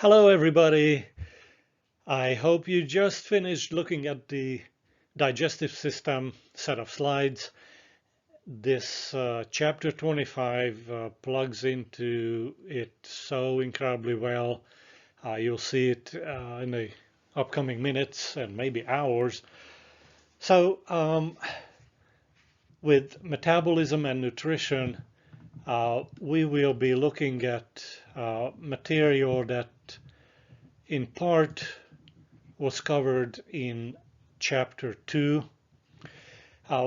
Hello, everybody. I hope you just finished looking at the digestive system set of slides. This chapter 25 plugs into it so incredibly well. You'll see it in the upcoming minutes and maybe hours. So with metabolism and nutrition, we will be looking at material that in part was covered in chapter 2.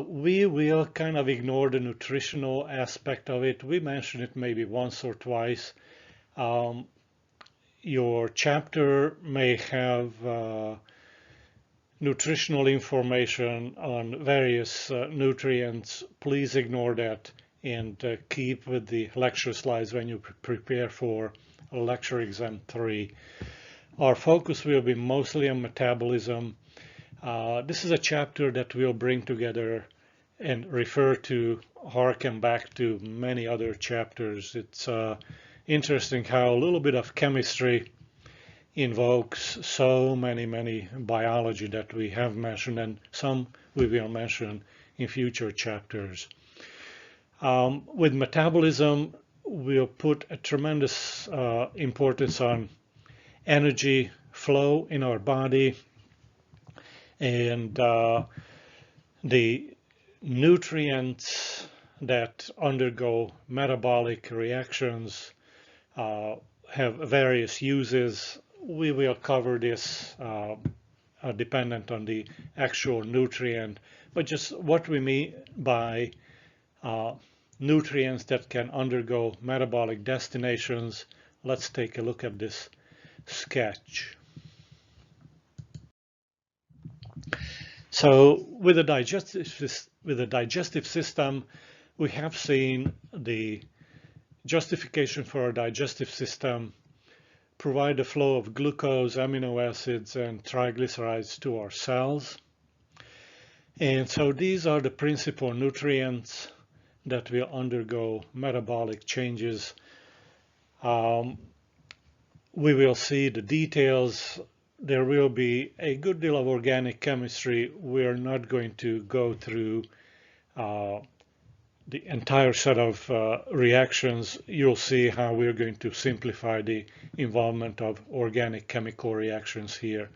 We will kind of ignore the nutritional aspect of it. We mentioned it maybe once or twice. Your chapter may have nutritional information on various nutrients. Please ignore that and keep with the lecture slides when you prepare for lecture exam 3. Our focus will be mostly on metabolism. This is a chapter that we'll bring together and refer to, harken back to many other chapters. It's interesting how a little bit of chemistry invokes so many biology that we have mentioned, and some we will mention in future chapters. With metabolism, we'll put a tremendous importance on energy flow in our body, and the nutrients that undergo metabolic reactions have various uses. We will cover this dependent on the actual nutrient, but just what we mean by nutrients that can undergo metabolic destinations. Let's take a look at this sketch. So with the digestive system, we have seen the justification for our digestive system provide the flow of glucose, amino acids, and triglycerides to our cells. And so these are the principal nutrients that will undergo metabolic changes. We will see the details. There will be a good deal of organic chemistry. We're not going to go through the entire set of reactions. You'll see how we're going to simplify the involvement of organic chemical reactions here.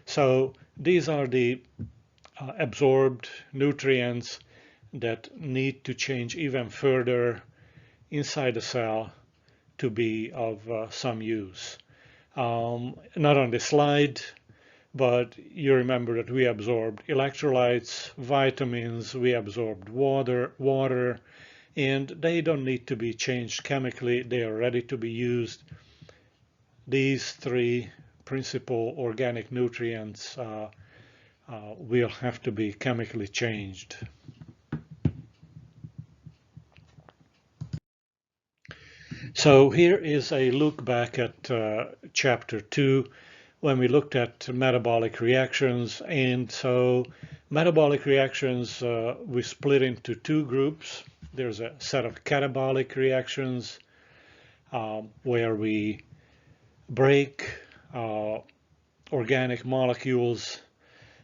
So these are the absorbed nutrients that need to change even further inside the cell to be of some use. Not on the slide, but you remember that we absorbed electrolytes, vitamins, we absorbed water, and they don't need to be changed chemically. They are ready to be used. These three principal organic nutrients will have to be chemically changed. So here is a look back at chapter 2 when we looked at metabolic reactions. And so metabolic reactions we split into two groups. There's a set of catabolic reactions where we break organic molecules.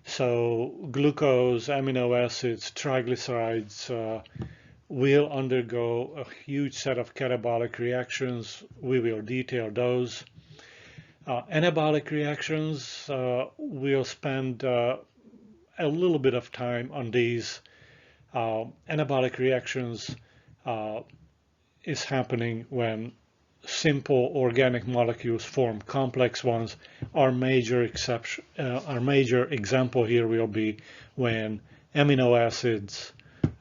So glucose, amino acids, triglycerides will undergo a huge set of catabolic reactions. We will detail those. Anabolic reactions, we'll spend a little bit of time on these. Anabolic reactions is happening when simple organic molecules form complex ones. Our major example here will be when amino acids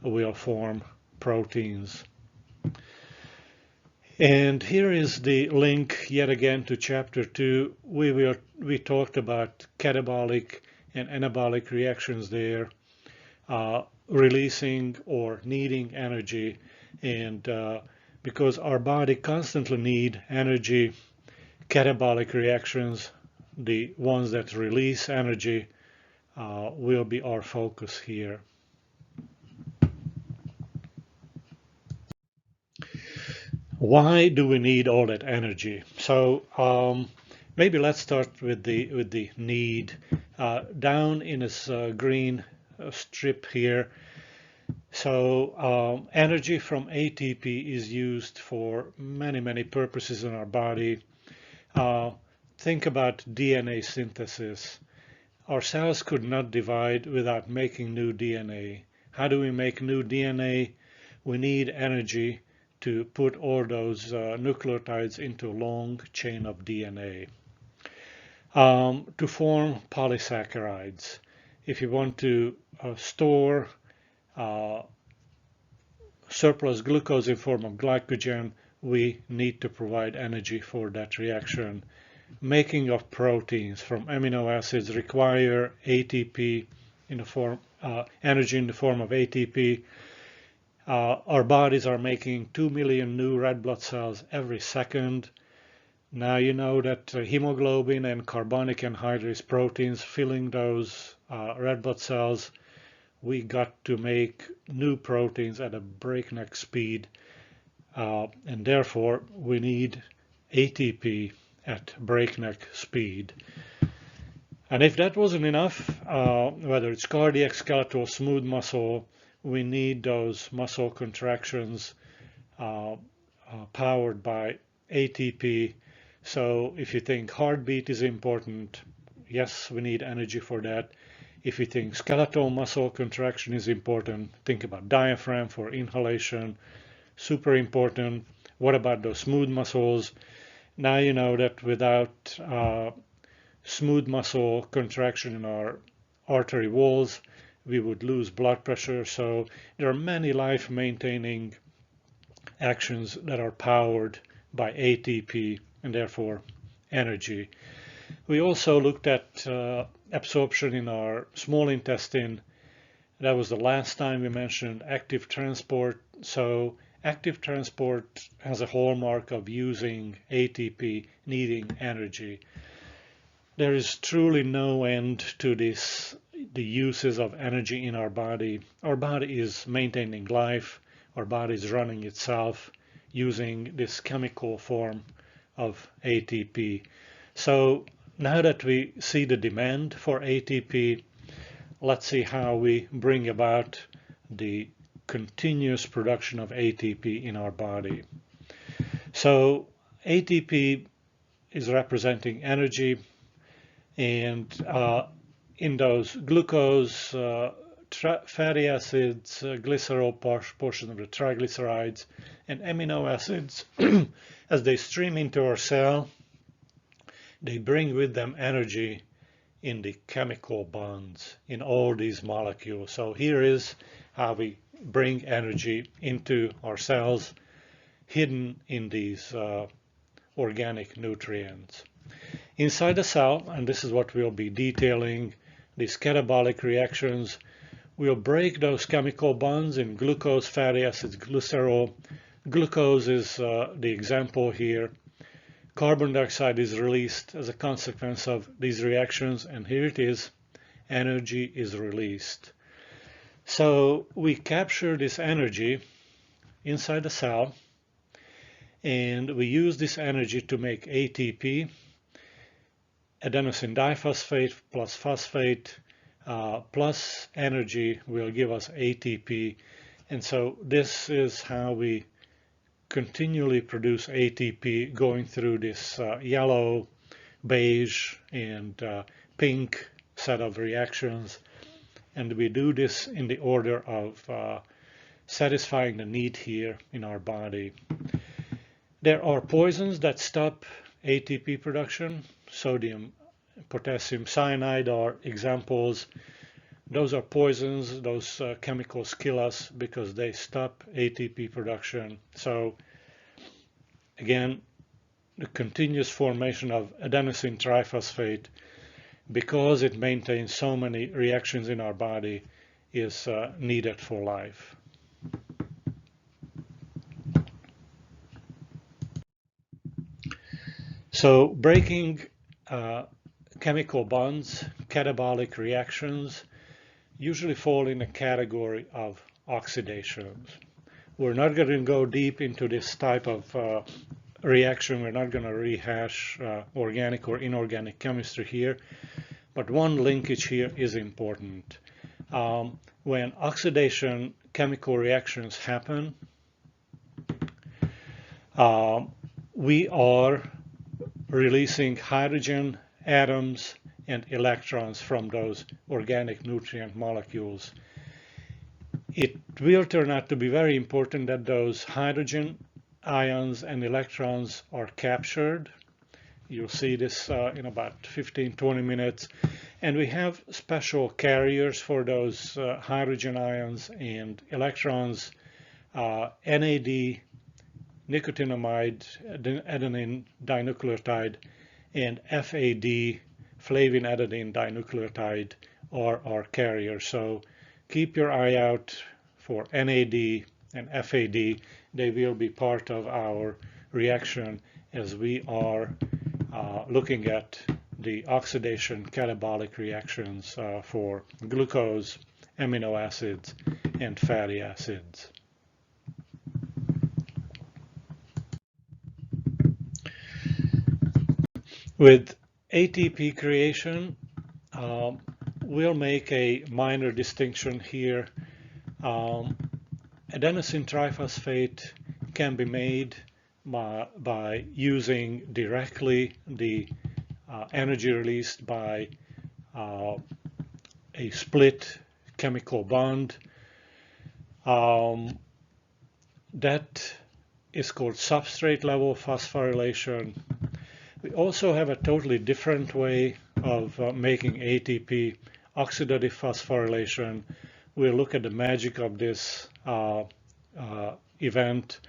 will form proteins. And here is the link yet again to chapter 2. We talked about catabolic and anabolic reactions there, releasing or needing energy. And because our body constantly needs energy, catabolic reactions, the ones that release energy, will be our focus here. Why do we need all that energy? So Maybe let's start with the need. Down in this green strip here, so energy from ATP is used for many purposes in our body. Think about DNA synthesis. Our cells could not divide without making new DNA. How do we make new DNA? We need energy to put all those nucleotides into a long chain of DNA. To form polysaccharides. If you want to store surplus glucose in form of glycogen, we need to provide energy for that reaction. Making of proteins from amino acids require ATP in the form energy in the form of ATP. Our bodies are making 2 million new red blood cells every second. Now you know that hemoglobin and carbonic anhydrase proteins filling those red blood cells, we got to make new proteins at a breakneck speed, and therefore we need ATP at breakneck speed. And if that wasn't enough, whether it's cardiac, skeletal, smooth muscle, we need those muscle contractions powered by ATP. So if you think heartbeat is important, yes, we need energy for that. If you think skeletal muscle contraction is important, think about diaphragm for inhalation, super important. What about those smooth muscles? Now you know that without smooth muscle contraction in our artery walls, we would lose blood pressure. So there are many life-maintaining actions that are powered by ATP and therefore energy. We also looked at absorption in our small intestine. That was the last time we mentioned active transport. So active transport has a hallmark of using ATP, needing energy. There is truly no end to the uses of energy in our body. Our body is maintaining life. Our body is running itself using this chemical form of ATP. So now that we see the demand for ATP, let's see how we bring about the continuous production of ATP in our body. So ATP is representing energy, and in those glucose, fatty acids, glycerol portion of the triglycerides, and amino acids, as they stream into our cell, they bring with them energy in the chemical bonds in all these molecules. So here is how we bring energy into our cells, hidden in these organic nutrients. Inside the cell, and this is what we'll be detailing, these catabolic reactions, we'll break those chemical bonds in glucose, fatty acids, glycerol. Glucose is the example here. Carbon dioxide is released as a consequence of these reactions, and here it is, energy is released. So we capture this energy inside the cell, and we use this energy to make ATP, adenosine diphosphate plus phosphate plus energy will give us ATP. And so this is how we continually produce ATP, going through this yellow, beige, and pink set of reactions. And we do this in the order of satisfying the need here in our body. There are poisons that stop ATP production. Sodium, potassium cyanide are examples. Those are poisons. Those chemicals kill us because they stop ATP production. So again, the continuous formation of adenosine triphosphate, because it maintains so many reactions in our body, is needed for life. So breaking chemical bonds, catabolic reactions, usually fall in a category of oxidations. We're not going to go deep into this type of reaction. We're not going to rehash organic or inorganic chemistry here, but one linkage here is important. When oxidation chemical reactions happen, we are releasing hydrogen atoms and electrons from those organic nutrient molecules. It will turn out to be very important that those hydrogen ions and electrons are captured. You'll see this in about 15-20 minutes. And we have special carriers for those hydrogen ions and electrons, NAD, nicotinamide, adenine dinucleotide, and FAD, flavin adenine dinucleotide, are our carriers. So keep your eye out for NAD and FAD. They will be part of our reaction as we are looking at the oxidation catabolic reactions for glucose, amino acids, and fatty acids. With ATP creation, we'll make a minor distinction here. Adenosine triphosphate can be made by using directly the energy released by a split chemical bond. That is called substrate level phosphorylation. We also have a totally different way of making ATP, oxidative phosphorylation. We'll look at the magic of this event.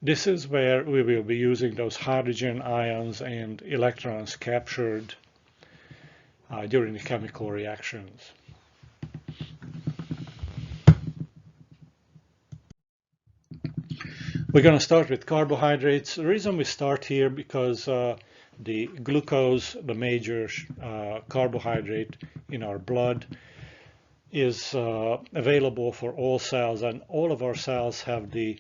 This is where we will be using those hydrogen ions and electrons captured during the chemical reactions. We're going to start with carbohydrates. The reason we start here because the glucose, the major carbohydrate in our blood, is available for all cells, and all of our cells have the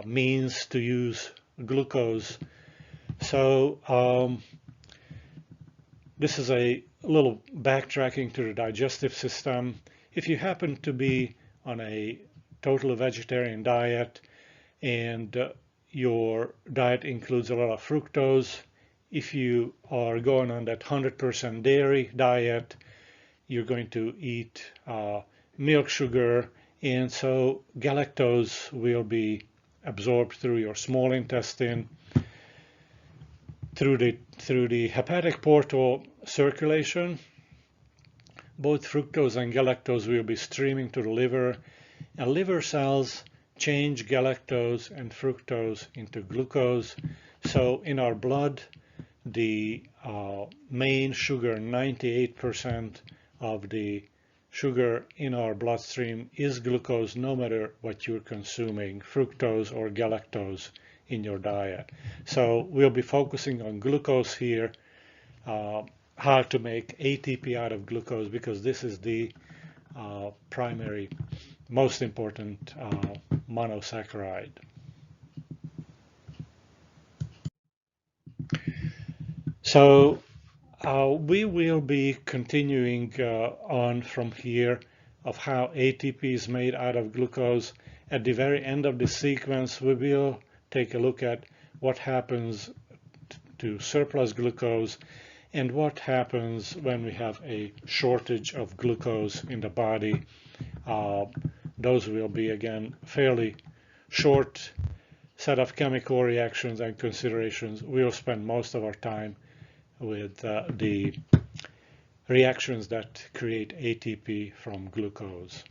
means to use glucose. So this is a little backtracking to the digestive system. If you happen to be on a totally vegetarian diet and your diet includes a lot of fructose, if you are going on that 100% dairy diet, you're going to eat milk sugar, and so galactose will be absorbed through your small intestine, through the hepatic portal circulation. Both fructose and galactose will be streaming to the liver, and liver cells change galactose and fructose into glucose. So in our blood, the main sugar, 98% of the sugar in our bloodstream is glucose, no matter what you're consuming, fructose or galactose in your diet. So we'll be focusing on glucose here, how to make ATP out of glucose, because this is the primary, most important monosaccharide. So we will be continuing on from here of how ATP is made out of glucose. At the very end of the sequence, we will take a look at what happens to surplus glucose and what happens when we have a shortage of glucose in the body. Those will be, again, fairly short set of chemical reactions and considerations. We'll spend most of our time with the reactions that create ATP from glucose.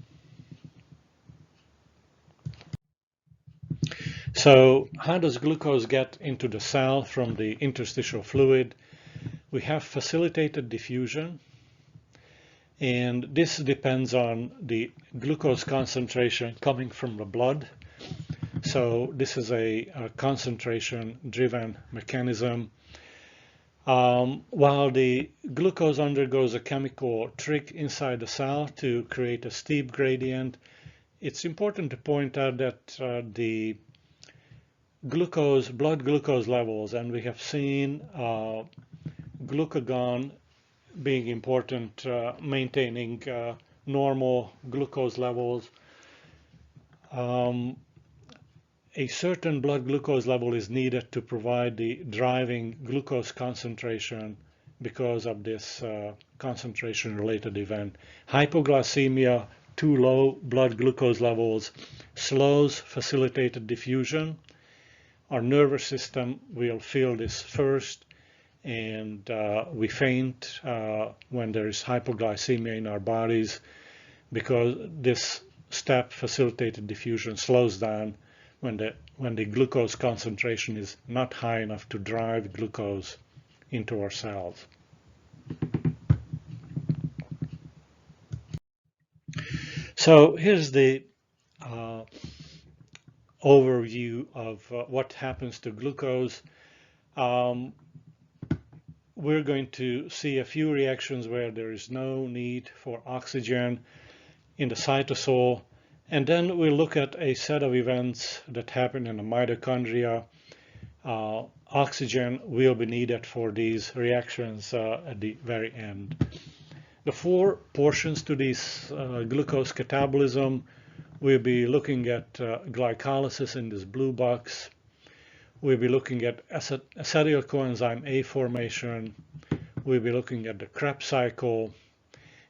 So how does glucose get into the cell from the interstitial fluid? We have facilitated diffusion, and this depends on the glucose concentration coming from the blood. So this is a concentration-driven mechanism. While the glucose undergoes a chemical trick inside the cell to create a steep gradient, it's important to point out that the blood glucose levels, and we have seen glucagon being important, maintaining normal glucose levels. A certain blood glucose level is needed to provide the driving glucose concentration because of this concentration-related event. Hypoglycemia, too low blood glucose levels, slows facilitated diffusion. Our nervous system will feel this first, and we faint when there is hypoglycemia in our bodies, because this step, facilitated diffusion, slows down when the glucose concentration is not high enough to drive glucose into our cells. So here's the overview of what happens to glucose. We're going to see a few reactions where there is no need for oxygen in the cytosol, and then we'll look at a set of events that happen in the mitochondria. Oxygen will be needed for these reactions at the very end. The four portions to this glucose catabolism, we'll be looking at glycolysis in this blue box. We'll be looking at acetyl coenzyme A formation. We'll be looking at the Krebs cycle.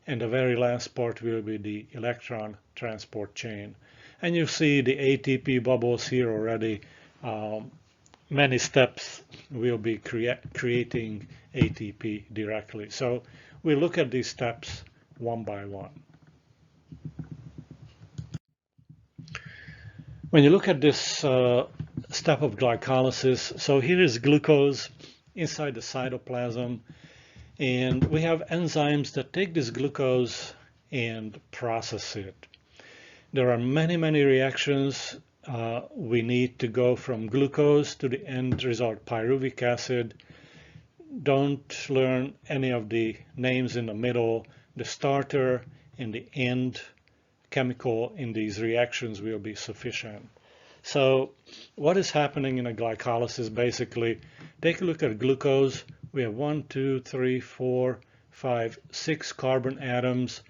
And the very last part will be the electron transport chain. And you see the ATP bubbles here already. Many steps will be creating ATP directly. So we'll look at these steps one by one. When you look at this step of glycolysis, so here is glucose inside the cytoplasm, and we have enzymes that take this glucose and process it. There are many reactions. We need to go from glucose to the end result, pyruvic acid. Don't learn any of the names in the middle. The starter and the end chemical in these reactions will be sufficient. So what is happening in a glycolysis? Basically, take a look at glucose. We have 1, 2, 3, 4, 5, 6 carbon atoms.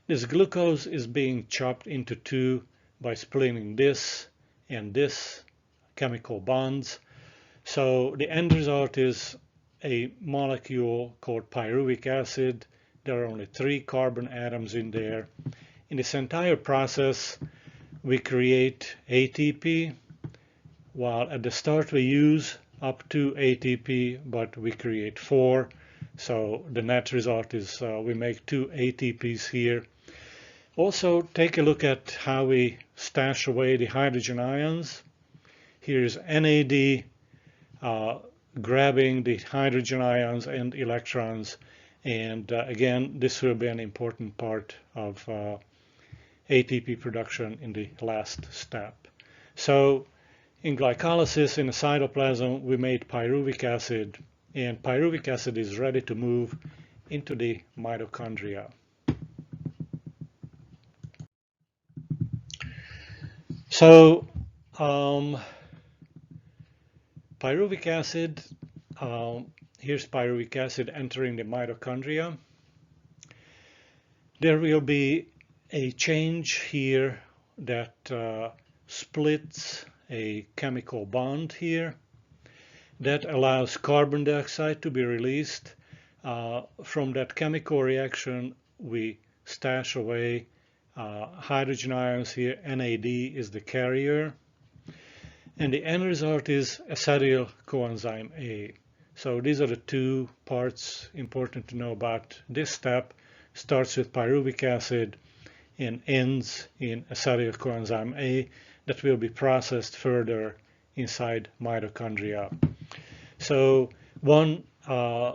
This glucose is being chopped into two by splitting this and this chemical bonds. So the end result is a molecule called pyruvic acid. There are only 3 carbon atoms in there. In this entire process, we create ATP, while at the start we use up to ATP, but we create 4. So the net result is we make 2 ATPs here. Also, take a look at how we stash away the hydrogen ions. Here's NAD grabbing the hydrogen ions and electrons, and again, this will be an important part of ATP production in the last step. So in glycolysis in the cytoplasm, we made pyruvic acid, and pyruvic acid is ready to move into the mitochondria. So pyruvic acid, here's pyruvic acid entering the mitochondria. There will be a change here that splits a chemical bond here that allows carbon dioxide to be released. From that chemical reaction, we stash away hydrogen ions here. NAD is the carrier, and the end result is acetyl coenzyme A. So these are the two parts important to know about this step. Starts with pyruvic acid and ends in acetyl coenzyme A that will be processed further inside mitochondria. So one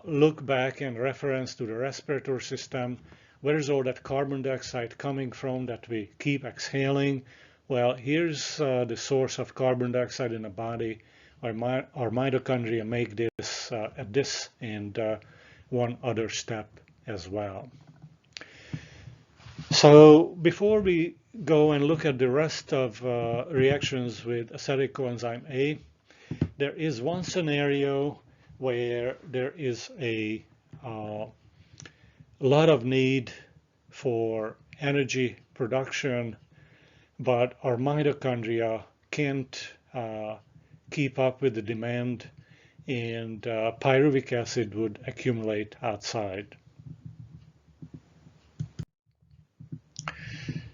look back and reference to the respiratory system. Where is all that carbon dioxide coming from that we keep exhaling? Well, here's the source of carbon dioxide in the body. Our mitochondria make this at this and one other step as well. So before we go and look at the rest of reactions with acetyl coenzyme A, There is one scenario where there is a lot of need for energy production, but our mitochondria can't keep up with the demand, and pyruvic acid would accumulate outside.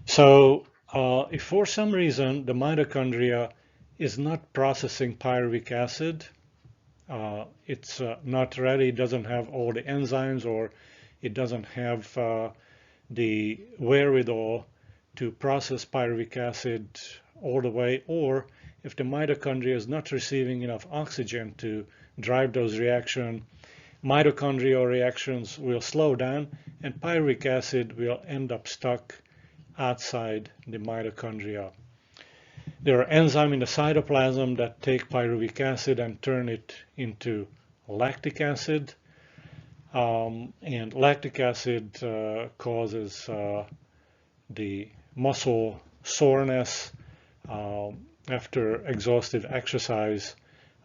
So if for some reason the mitochondria is not processing pyruvic acid, it's not ready, it doesn't have all the enzymes, or it doesn't have the wherewithal to process pyruvic acid all the way, or if the mitochondria is not receiving enough oxygen to drive those reactions, mitochondrial reactions will slow down and pyruvic acid will end up stuck outside the mitochondria. There are enzymes in the cytoplasm that take pyruvic acid and turn it into lactic acid. And lactic acid causes the muscle soreness after exhaustive exercise.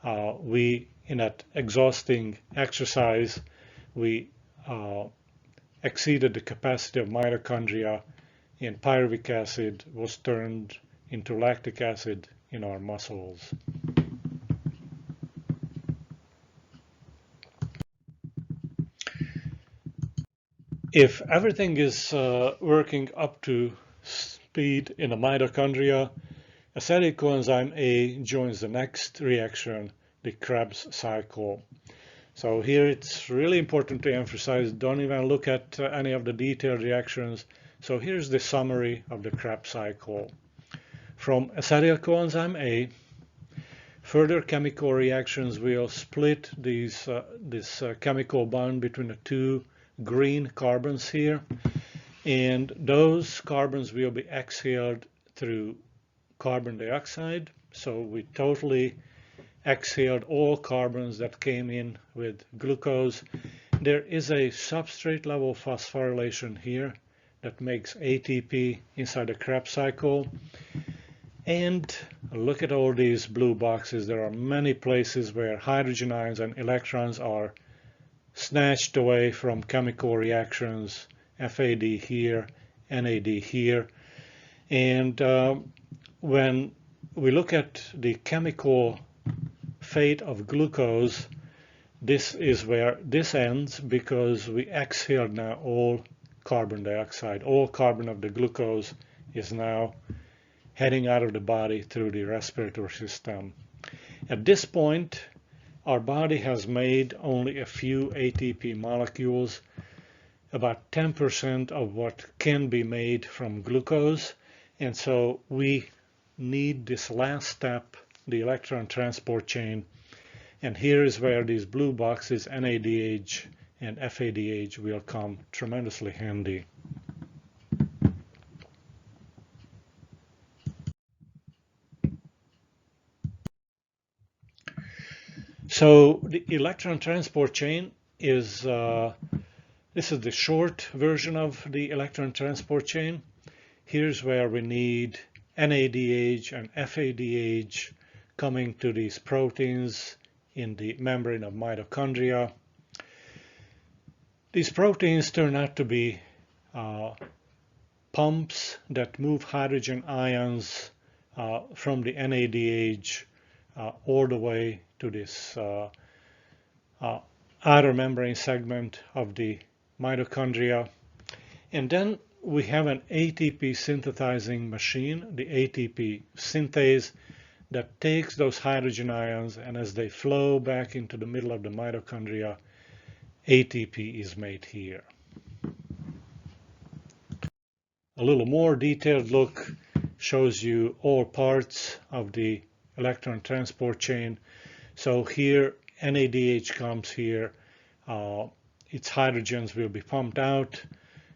In that exhausting exercise, we exceeded the capacity of mitochondria, and pyruvic acid was turned into lactic acid in our muscles. If everything is working up to speed in the mitochondria, acetyl coenzyme A joins the next reaction, the Krebs cycle. So here it's really important to emphasize, don't even look at any of the detailed reactions. So here's the summary of the Krebs cycle. From acetyl coenzyme A, further chemical reactions will split this chemical bond between the two green carbons here, and those carbons will be exhaled through carbon dioxide. So we totally exhaled all carbons that came in with glucose. There is a substrate level phosphorylation here that makes ATP inside the Krebs cycle. And look at all these blue boxes. There are many places where hydrogen ions and electrons are snatched away from chemical reactions, FAD here, NAD here. And when we look at the chemical fate of glucose, this is where this ends, because we exhaled now all carbon dioxide. All carbon of the glucose is now heading out of the body through the respiratory system. At this point, our body has made only a few ATP molecules, about 10% of what can be made from glucose, and so we need this last step, the electron transport chain, and here is where these blue boxes, NADH and FADH, will come tremendously handy. So the electron transport chain is, this is the short version of the electron transport chain. Here's where we need NADH and FADH coming to these proteins in the membrane of mitochondria. These proteins turn out to be pumps that move hydrogen ions from the NADH all the way to this outer membrane segment of the mitochondria. And then we have an ATP synthesizing machine, the ATP synthase, that takes those hydrogen ions, and as they flow back into the middle of the mitochondria, ATP is made here. A little more detailed look shows you all parts of the electron transport chain. So here NADH comes here, its hydrogens will be pumped out,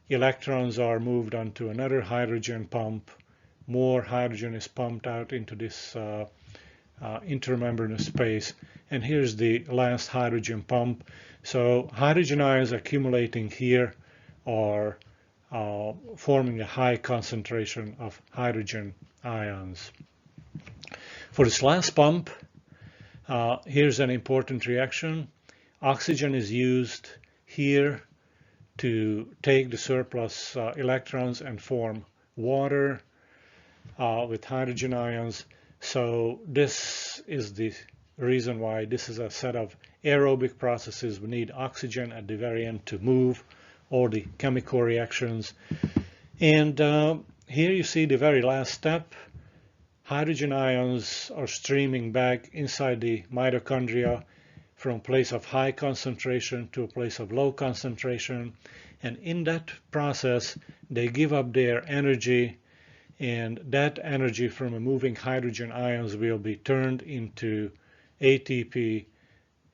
electrons are moved onto another hydrogen pump, more hydrogen is pumped out into this intermembranous space, and here's the last hydrogen pump. So hydrogen ions accumulating here are forming a high concentration of hydrogen ions. For this last pump, Here's an important reaction. Oxygen is used here to take the surplus electrons and form water with hydrogen ions. So this is the reason why this is a set of aerobic processes. We need oxygen at the very end to move all the chemical reactions. And here you see the very last step. Hydrogen ions are streaming back inside the mitochondria from a place of high concentration to a place of low concentration. And in that process, they give up their energy, and that energy from moving hydrogen ions will be turned into ATP.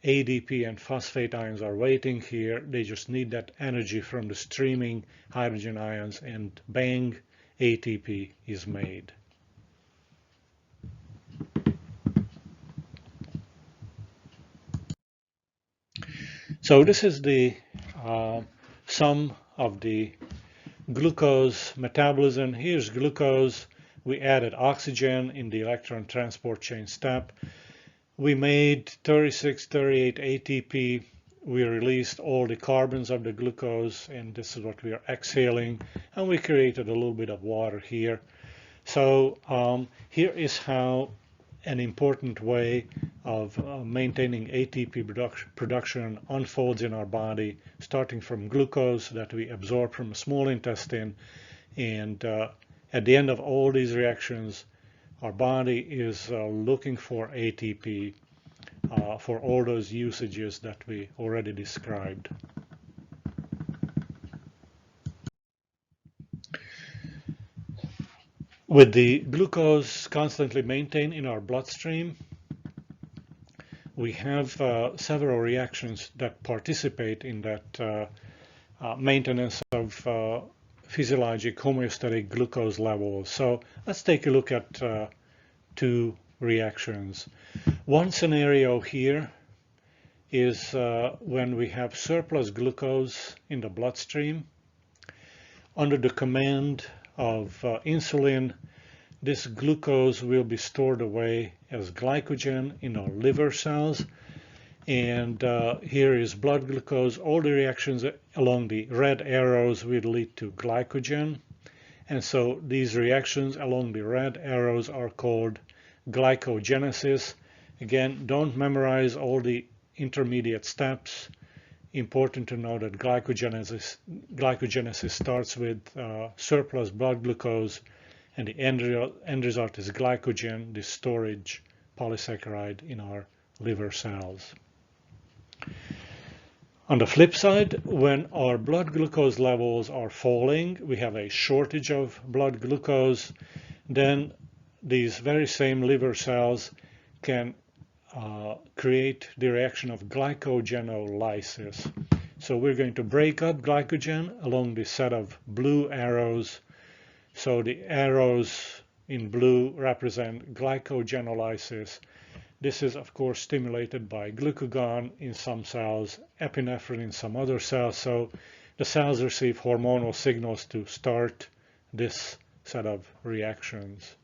ADP and phosphate ions are waiting here. They just need that energy from the streaming hydrogen ions, and bang, ATP is made. So this is the sum of the glucose metabolism. Here's glucose. We added oxygen in the electron transport chain step. We made 36, 38 ATP. We released all the carbons of the glucose, and this is what we are exhaling. And we created a little bit of water here. So here is how an important way of maintaining ATP production unfolds in our body, starting from glucose that we absorb from the small intestine. And at the end of all these reactions, our body is looking for ATP for all those usages that we already described. With the glucose constantly maintained in our bloodstream, we have several reactions that participate in that maintenance of physiologic homeostatic glucose levels. So let's take a look at two reactions. One scenario here is when we have surplus glucose in the bloodstream. Under the command of insulin, this glucose will be stored away as glycogen in our liver cells. And here is blood glucose. All the reactions along the red arrows will lead to glycogen. And so these reactions along the red arrows are called glycogenesis. Again, don't memorize all the intermediate steps. Important to know that glycogenesis starts with surplus blood glucose, and the end result is glycogen, the storage polysaccharide in our liver cells. On the flip side, when our blood glucose levels are falling, we have a shortage of blood glucose, then these very same liver cells can create the reaction of glycogenolysis. So we're going to break up glycogen along this set of blue arrows. So the arrows in blue represent glycogenolysis. This is, of course, stimulated by glucagon in some cells, epinephrine in some other cells. So the cells receive hormonal signals to start this set of reactions.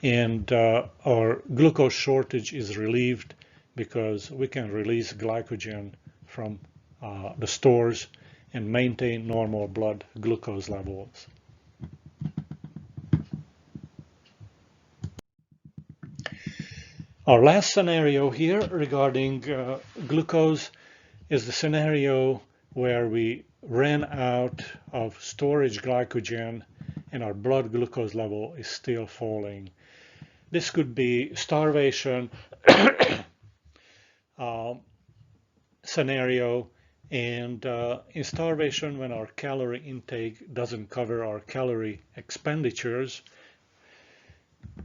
And our glucose shortage is relieved because we can release glycogen from the stores and maintain normal blood glucose levels. Our last scenario here regarding glucose is the scenario where we ran out of storage glycogen and our blood glucose level is still falling. This could be starvation scenario, and in starvation, when our calorie intake doesn't cover our calorie expenditures,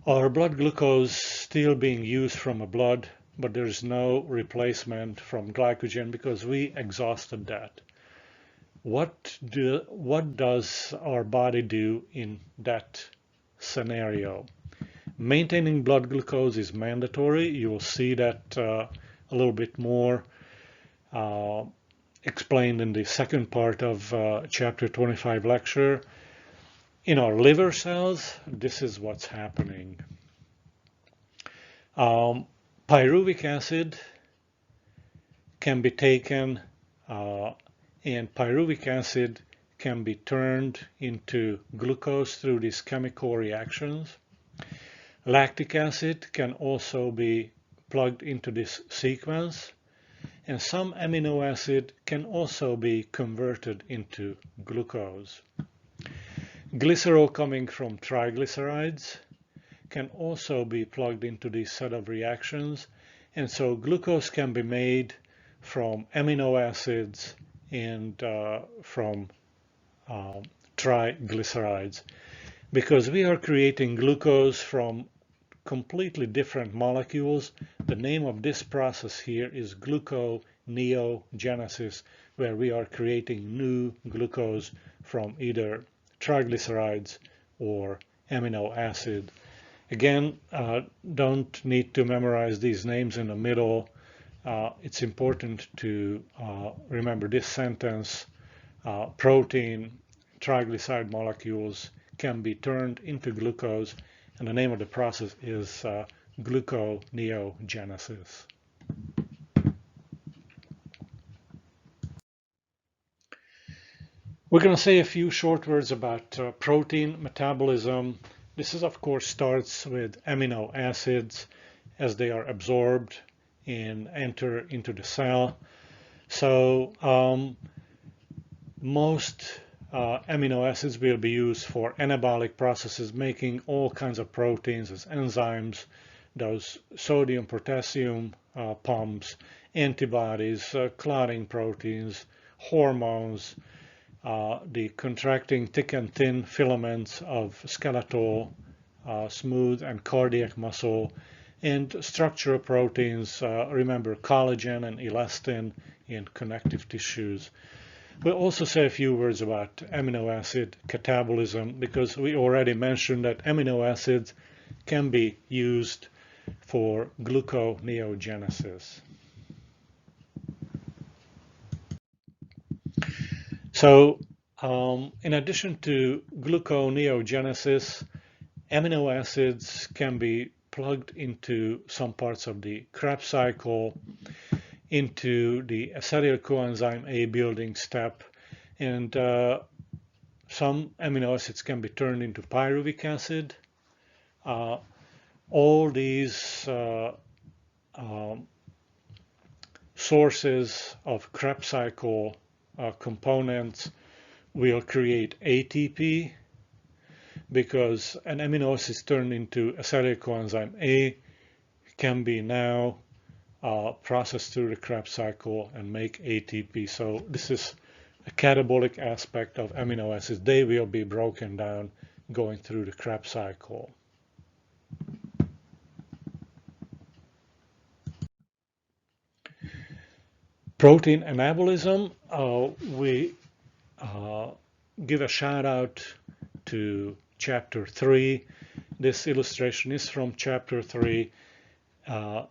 our blood glucose still being used from the blood, but there's no replacement from glycogen because we exhausted that. What does our body do in that scenario? Maintaining blood glucose is mandatory. You will see that a little bit more explained in the second part of chapter 25 lecture. In our liver cells, this is what's happening. Pyruvic acid can be taken and pyruvic acid can be turned into glucose through these chemical reactions. Lactic acid can also be plugged into this sequence, and some amino acid can also be converted into glucose. Glycerol coming from triglycerides can also be plugged into this set of reactions, and so glucose can be made from amino acids and from triglycerides. Because we are creating glucose from completely different molecules, the name of this process here is gluconeogenesis, where we are creating new glucose from either triglycerides or amino acid. Again, don't need to memorize these names in the middle. It's important to remember this sentence. Protein, triglyceride molecules can be turned into glucose, and the name of the process is gluconeogenesis. We're going to say a few short words about protein metabolism. This is, of course, starts with amino acids as they are absorbed and enter into the cell. So most amino acids will be used for anabolic processes, making all kinds of proteins as enzymes, those sodium, potassium pumps, antibodies, clotting proteins, hormones, the contracting thick and thin filaments of skeletal, smooth and cardiac muscle, and structural proteins, remember collagen and elastin in connective tissues. We'll also say a few words about amino acid catabolism, because we already mentioned that amino acids can be used for gluconeogenesis. So in addition to gluconeogenesis, amino acids can be plugged into some parts of the Krebs cycle, into the acetyl coenzyme A building step, and some amino acids can be turned into pyruvic acid. All these sources of Krebs cycle components will create ATP, because an amino acid turned into acetyl coenzyme A can be now processed through the Krebs cycle and make ATP. So this is a catabolic aspect of amino acids. They will be broken down going through the Krebs cycle. Protein anabolism, we give a shout out to chapter 3. This illustration is from chapter 3,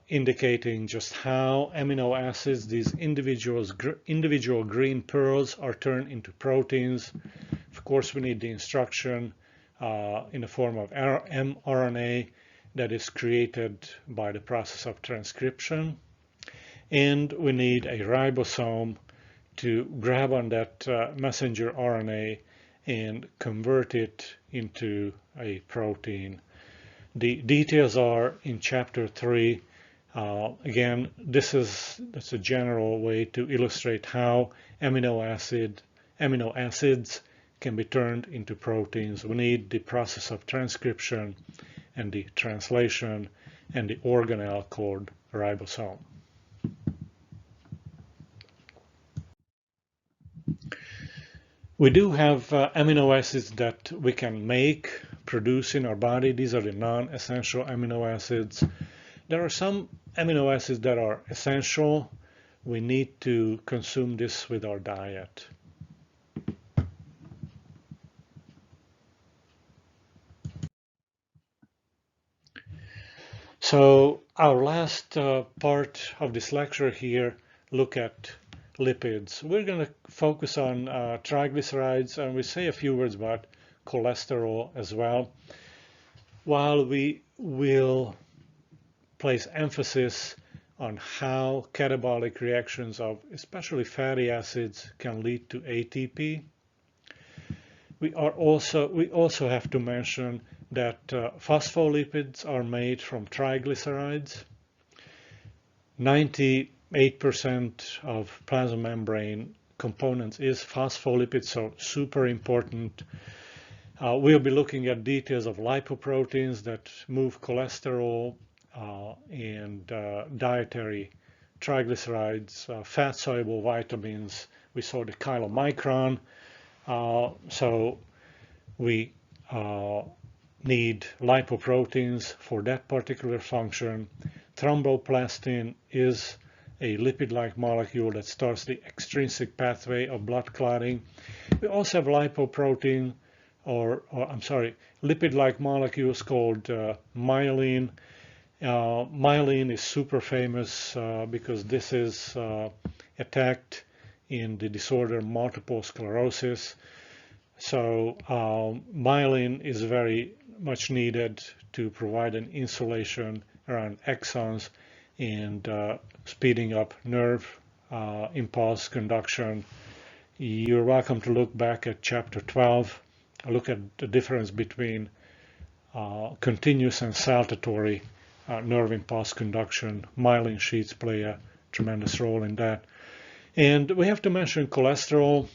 indicating just how amino acids, these individual green pearls, are turned into proteins. Of course, we need the instruction in the form of mRNA that is created by the process of transcription. And we need a ribosome to grab on that messenger RNA and convert it into a protein. The details are in chapter 3. Again, that's a general way to illustrate how amino acids can be turned into proteins. We need the process of transcription and the translation and the organelle called ribosome. We do have amino acids that we can produce in our body. These are the non-essential amino acids. There are some amino acids that are essential. We need to consume this with our diet. So our last part of this lecture here look at lipids. We're going to focus on triglycerides, and we say a few words about cholesterol as well. While we will place emphasis on how catabolic reactions of especially fatty acids can lead to ATP. We also have to mention that phospholipids are made from triglycerides. 98% of plasma membrane components is phospholipids, so super important. We'll be looking at details of lipoproteins that move cholesterol and dietary triglycerides, fat-soluble vitamins. We saw the chylomicron. So we need lipoproteins for that particular function. Thromboplastin is a lipid-like molecule that starts the extrinsic pathway of blood clotting. We also have lipoprotein, lipid-like molecules called myelin. Myelin is super famous because this is attacked in the disorder multiple sclerosis. So myelin is very much needed to provide an insulation around axons and speeding up nerve impulse conduction. You're welcome to look back at chapter 12, look at the difference between continuous and saltatory nerve impulse conduction. Myelin sheaths play a tremendous role in that. And we have to mention cholesterol.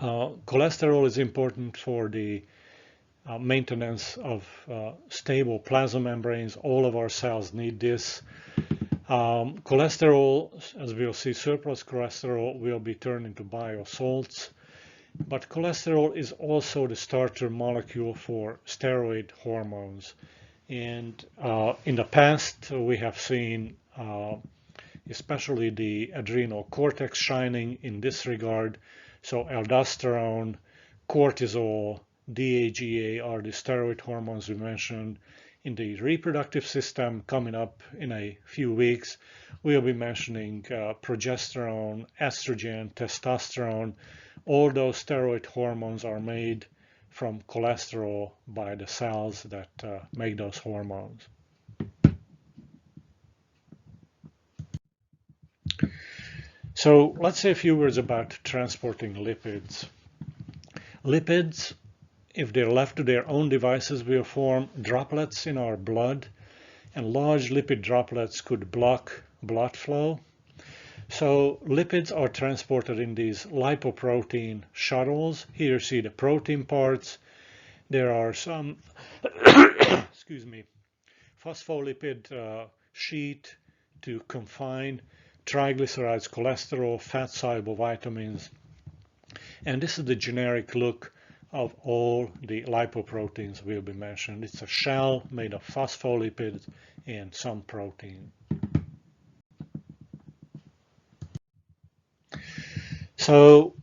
Cholesterol is important for the maintenance of stable plasma membranes. All of our cells need this. Cholesterol, as we'll see, surplus cholesterol will be turned into bile salts. But cholesterol is also the starter molecule for steroid hormones. And in the past, we have seen especially the adrenal cortex shining in this regard. So aldosterone, cortisol, DHEA are the steroid hormones we mentioned. In the reproductive system, coming up in a few weeks, we'll be mentioning progesterone, estrogen, testosterone. All those steroid hormones are made from cholesterol by the cells that make those hormones. So let's say a few words about transporting lipids. Lipids, if they're left to their own devices, will form droplets in our blood, and large lipid droplets could block blood flow. So lipids are transported in these lipoprotein shuttles. Here you see the protein parts. There are some excuse me, phospholipid sheet to confine triglycerides, cholesterol, fat-soluble vitamins. And this is the generic look of all the lipoproteins will be mentioned. It's a shell made of phospholipids and some protein. So,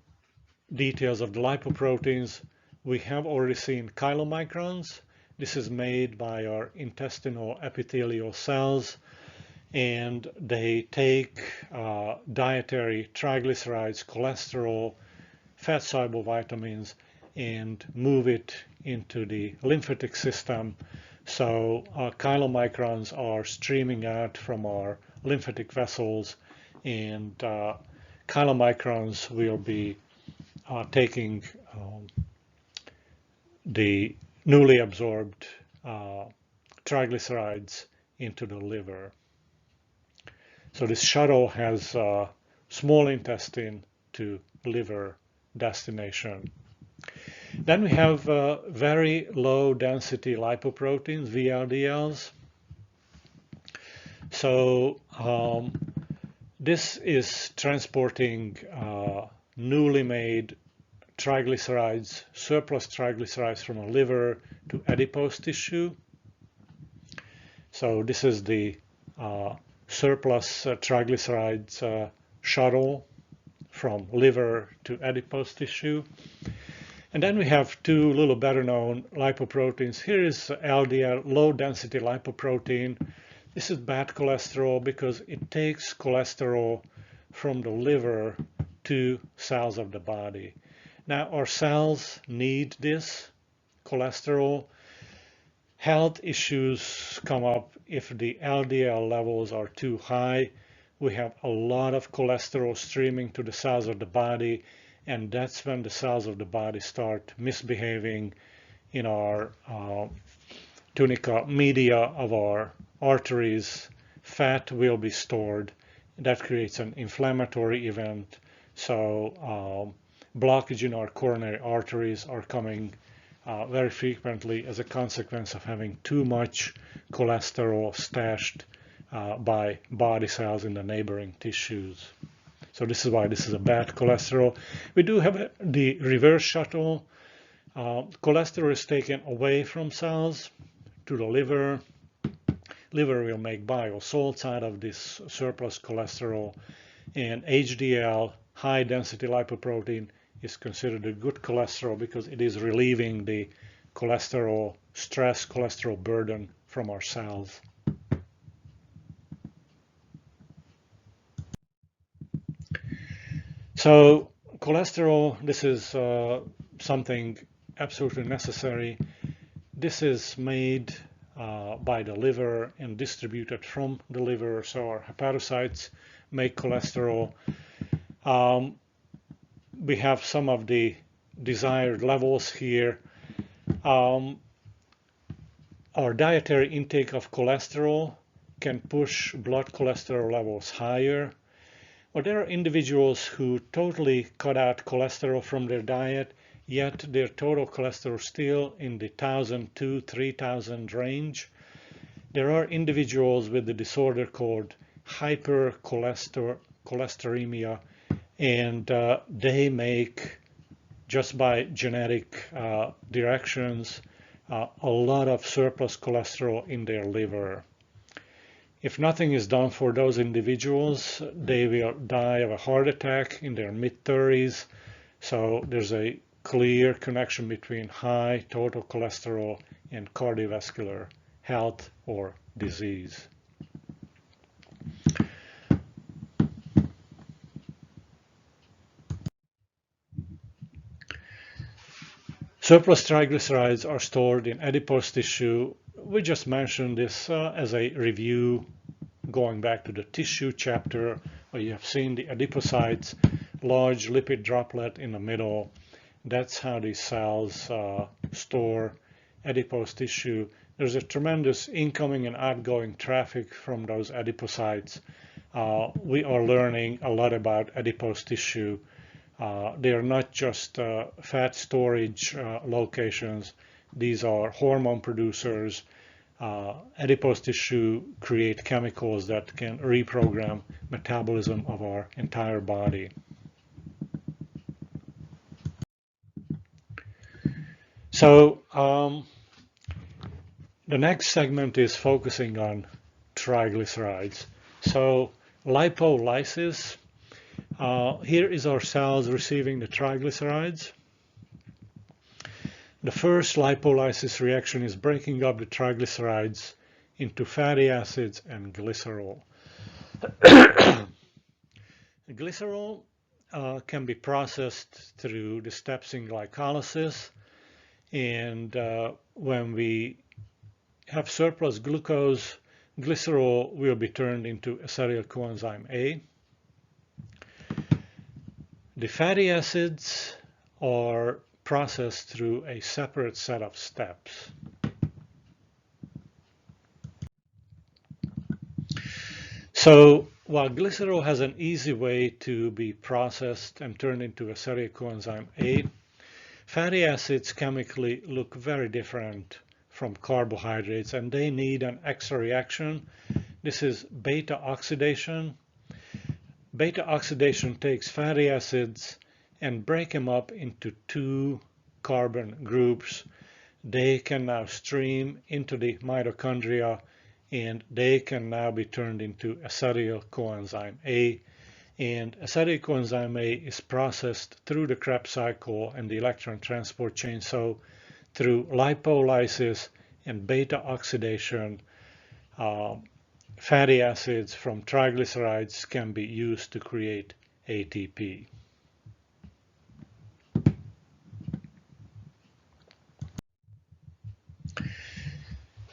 details of the lipoproteins. We have already seen chylomicrons. This is made by our intestinal epithelial cells, and they take dietary triglycerides, cholesterol, fat-soluble vitamins, and move it into the lymphatic system. So chylomicrons are streaming out from our lymphatic vessels, and chylomicrons will be taking the newly absorbed triglycerides into the liver. So this shuttle has small intestine to liver destination. Then we have very low density lipoproteins, VLDLs. So this is transporting newly made triglycerides, surplus triglycerides from a liver to adipose tissue. So this is the surplus triglycerides shuttle from liver to adipose tissue. And then we have two little better known lipoproteins. Here is LDL, low density lipoprotein. This is bad cholesterol because it takes cholesterol from the liver to cells of the body. Now our cells need this cholesterol. Health issues come up if the LDL levels are too high. We have a lot of cholesterol streaming to the cells of the body, and that's when the cells of the body start misbehaving in our tunica media of our arteries. Fat will be stored. That creates an inflammatory event. So blockage in our coronary arteries are coming very frequently as a consequence of having too much cholesterol stashed by body cells in the neighboring tissues. So this is why this is a bad cholesterol. We do have the reverse shuttle. Cholesterol is taken away from cells to the liver. Liver will make bile salts out of this surplus cholesterol, and HDL, high density lipoprotein, is considered a good cholesterol because it is relieving the cholesterol stress, cholesterol burden from our cells. So cholesterol, this is something absolutely necessary. This is made by the liver and distributed from the liver, so our hepatocytes make cholesterol. We have some of the desired levels here. Our dietary intake of cholesterol can push blood cholesterol levels higher. But there are individuals who totally cut out cholesterol from their diet, yet their total cholesterol still in the 1,000 to 3,000 range. There are individuals with the disorder called hypercholesteremia, and they make, just by genetic directions, a lot of surplus cholesterol in their liver. If nothing is done for those individuals, they will die of a heart attack in their mid-30s. So there's a clear connection between high total cholesterol and cardiovascular health or disease. Surplus triglycerides are stored in adipose tissue. We just mentioned this as a review, going back to the tissue chapter, where you have seen the adipocytes, large lipid droplet in the middle. That's how these cells store adipose tissue. There's a tremendous incoming and outgoing traffic from those adipocytes. We are learning a lot about adipose tissue. They are not just fat storage locations. These are hormone producers. Adipose tissue create chemicals that can reprogram metabolism of our entire body. So the next segment is focusing on triglycerides. So lipolysis, here is our cells receiving the triglycerides. The first lipolysis reaction is breaking up the triglycerides into fatty acids and glycerol. Glycerol can be processed through the steps in glycolysis, and when we have surplus glucose, glycerol will be turned into acetyl coenzyme A. The fatty acids are processed through a separate set of steps. So while glycerol has an easy way to be processed and turned into acetyl coenzyme A, fatty acids chemically look very different from carbohydrates, and they need an extra reaction. This is beta oxidation. Beta oxidation takes fatty acids and break them up into two carbon groups. They can now stream into the mitochondria, and they can now be turned into acetyl coenzyme A. And acetyl coenzyme A is processed through the Krebs cycle and the electron transport chain. So through lipolysis and beta oxidation, fatty acids from triglycerides can be used to create ATP.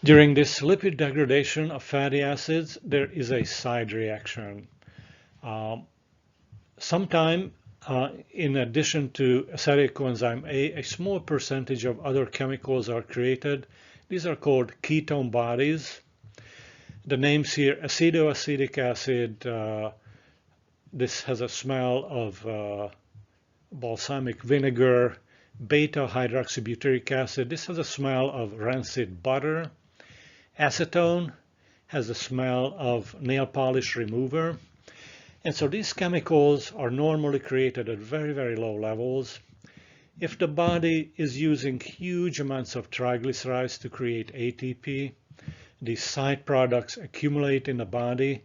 During this lipid degradation of fatty acids, there is a side reaction. Sometime, in addition to acetyl coenzyme A, a small percentage of other chemicals are created. These are called ketone bodies. The names here, acetoacetic acid, this has a smell of balsamic vinegar. Beta-hydroxybutyric acid, this has a smell of rancid butter. Acetone has a smell of nail polish remover. And so these chemicals are normally created at very, very low levels. If the body is using huge amounts of triglycerides to create ATP, these side products accumulate in the body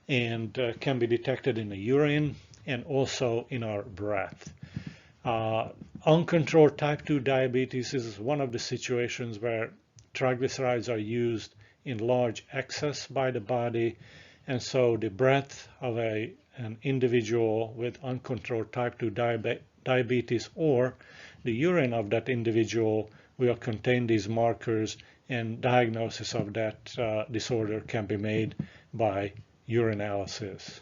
and can be detected in the urine and also in our breath. Uncontrolled type 2 diabetes is one of the situations where triglycerides are used in large excess by the body, and so the breath of an individual with uncontrolled type 2 diabetes or the urine of that individual will contain these markers, and diagnosis of that disorder can be made by urinalysis.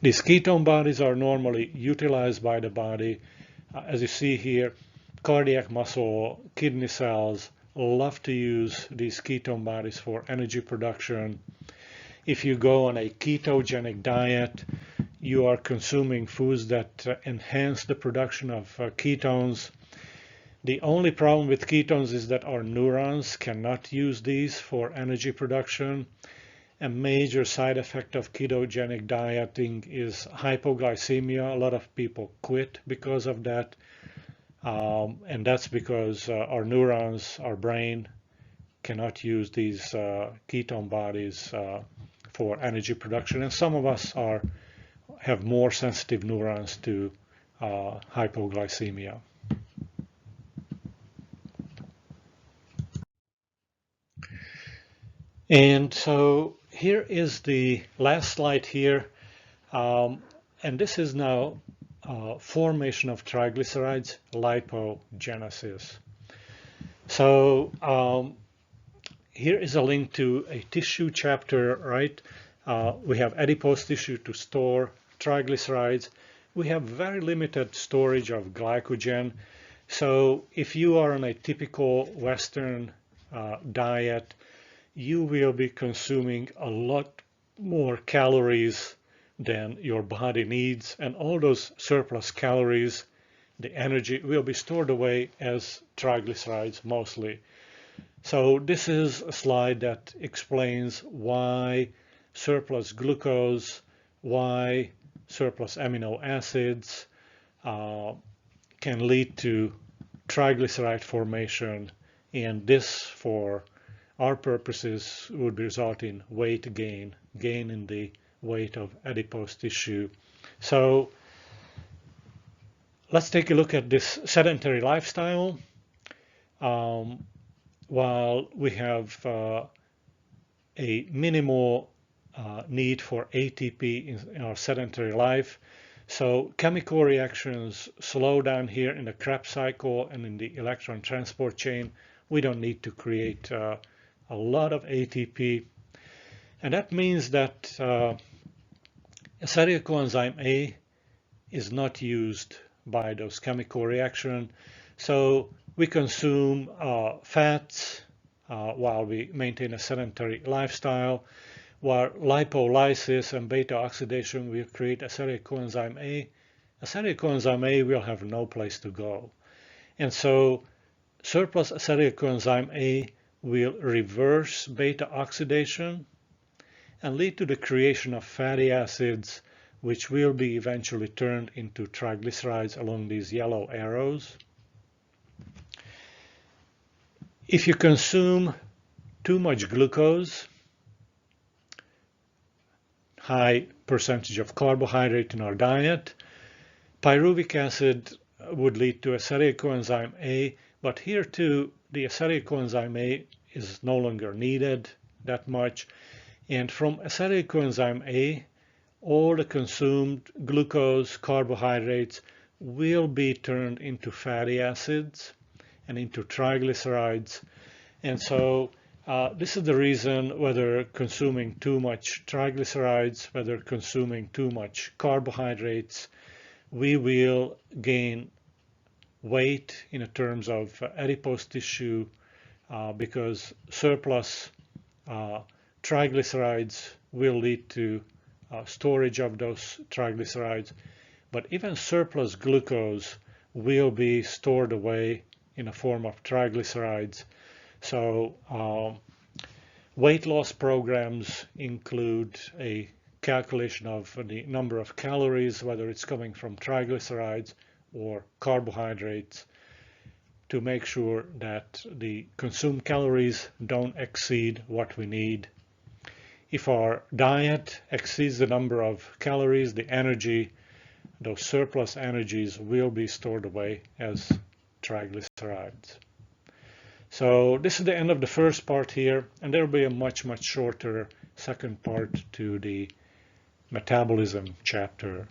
These ketone bodies are normally utilized by the body. As you see here, cardiac muscle, kidney cells love to use these ketone bodies for energy production. If you go on a ketogenic diet, you are consuming foods that enhance the production of ketones. The only problem with ketones is that our neurons cannot use these for energy production. A major side effect of ketogenic dieting is hypoglycemia. A lot of people quit because of that. And that's because our neurons, our brain, cannot use these ketone bodies for energy production. And some of us have more sensitive neurons to hypoglycemia. And so here is the last slide here. And this is now formation of triglycerides, lipogenesis. So here is a link to a tissue chapter, right? We have adipose tissue to store triglycerides. We have very limited storage of glycogen. So if you are on a typical Western diet, you will be consuming a lot more calories than your body needs, and all those surplus calories, the energy, will be stored away as triglycerides mostly. So this is a slide that explains why surplus glucose, why surplus amino acids can lead to triglyceride formation, and this, for our purposes, would result in weight gain in the weight of adipose tissue. So let's take a look at this sedentary lifestyle. While we have a minimal need for ATP in our sedentary life, so chemical reactions slow down here in the Krebs cycle and in the electron transport chain. We don't need to create a lot of ATP, and that means that acetyl coenzyme A is not used by those chemical reactions. So we consume fats while we maintain a sedentary lifestyle, while lipolysis and beta oxidation will create acetyl coenzyme A. Acetyl coenzyme A will have no place to go. And so surplus acetyl coenzyme A will reverse beta oxidation and lead to the creation of fatty acids, which will be eventually turned into triglycerides along these yellow arrows. If you consume too much glucose, high percentage of carbohydrate in our diet, pyruvic acid would lead to acetyl coenzyme A, but here too the acetyl coenzyme A is no longer needed that much, and from acetyl coenzyme A, all the consumed glucose, carbohydrates will be turned into fatty acids, and into triglycerides. And so this is the reason whether consuming too much triglycerides, whether consuming too much carbohydrates, we will gain weight in terms of adipose tissue because surplus triglycerides will lead to storage of those triglycerides, but even surplus glucose will be stored away in a form of triglycerides. So weight loss programs include a calculation of the number of calories, whether it's coming from triglycerides or carbohydrates, to make sure that the consumed calories don't exceed what we need. If our diet exceeds the number of calories, the energy, those surplus energies will be stored away as triglycerides. So this is the end of the first part here, and there will be a much shorter second part to the metabolism chapter.